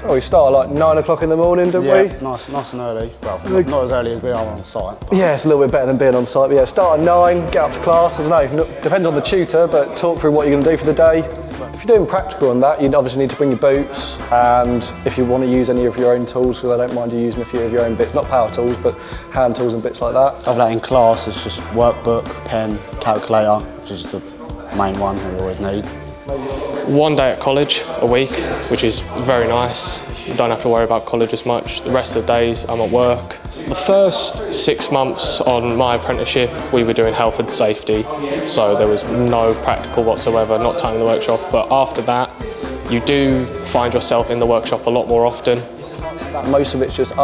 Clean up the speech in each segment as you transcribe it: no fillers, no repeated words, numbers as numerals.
Oh, we start at like 9 o'clock in the morning, don't we? Yeah, nice and early. Well, not as early as we are on site. But. Yeah, it's a little bit better than being on site. But yeah, start at 9, get up to class. I don't know, depends on the tutor, but talk through what you're going to do for the day. If you're doing practical on that, you'd obviously need to bring your boots, and if you want to use any of your own tools, because I don't mind you using a few of your own bits, not power tools, but hand tools and bits like that. Other than that, in class, it's just workbook, pen, calculator, which is the main one we always need. 1 day at college a week, which is very nice. You don't have to worry about college as much. The rest of the days I'm at work. The first 6 months on my apprenticeship, we were doing health and safety, so there was no practical whatsoever, not time in the workshop. But after that, you do find yourself in the workshop a lot more often. Most of it's just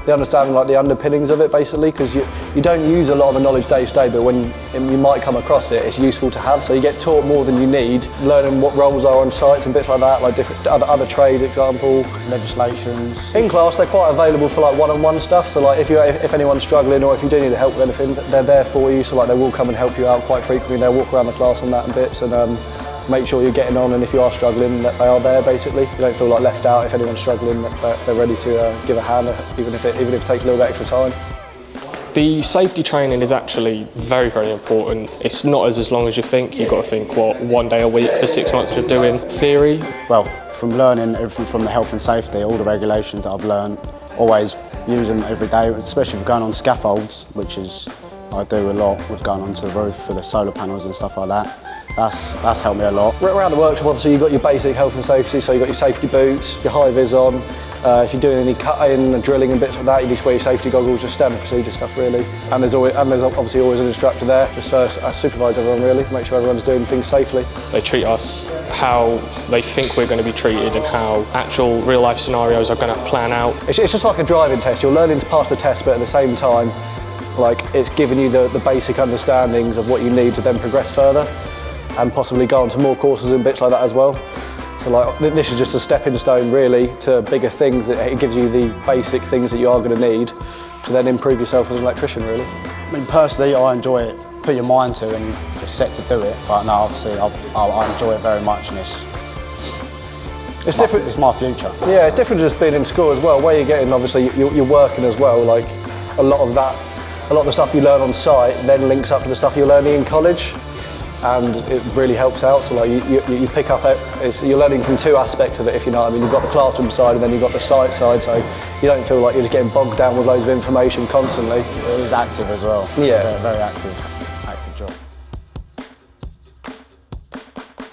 the understanding, like the underpinnings of it, basically, because you don't use a lot of the knowledge day to day, but when you might come across it, it's useful to have. So you get taught more than you need, learning what roles are on sites and bits like that, like different other trades, example. Legislations. In class, they're quite available for like one-on-one stuff. So like if anyone's struggling or if you do need help with anything, they're there for you. So like they will come and help you out quite frequently. They'll walk around the class on that and bits and make sure you're getting on, and if you are struggling, that they are there basically. You don't feel like left out. If anyone's struggling, they're ready to give a hand, even if it takes a little bit extra time. The safety training is actually very, very important. It's not as long as you think. You've got to think, what, 1 day a week for 6 months of doing theory? Well, from learning everything from the health and safety, all the regulations that I've learned, always use them every day, especially with going on scaffolds, which is, I do a lot with going onto the roof for the solar panels and stuff like that. That's helped me a lot. Around the workshop, obviously, you've got your basic health and safety, so you've got your safety boots, your high vis on. If you're doing any cutting and drilling and bits like that, you just wear your safety goggles, just standard procedure stuff really. And there's obviously always an instructor there, just supervise everyone really, make sure everyone's doing things safely. They treat us how they think we're going to be treated and how actual real life scenarios are going to plan out. It's just like a driving test. You're learning to pass the test, but at the same time, like it's giving you the basic understandings of what you need to then progress further and possibly go on to more courses and bits like that as well. So like this is just a stepping stone really to bigger things. It gives you the basic things that you are going to need to then improve yourself as an electrician really. I mean, personally, I enjoy it. Put your mind to it and you're just set to do it. But no, obviously, I enjoy it very much, and it's different. It's my future. Yeah, it's different to just being in school as well. Where you're getting, obviously, you're working as well. Like a lot of the stuff you learn on site then links up to the stuff you're learning in college. And it really helps out. So like you pick up, you're learning from two aspects of it, if you know what I mean. You've got the classroom side and then you've got the site side, so you don't feel like you're just getting bogged down with loads of information constantly. It is active as well. Yeah. It's very active.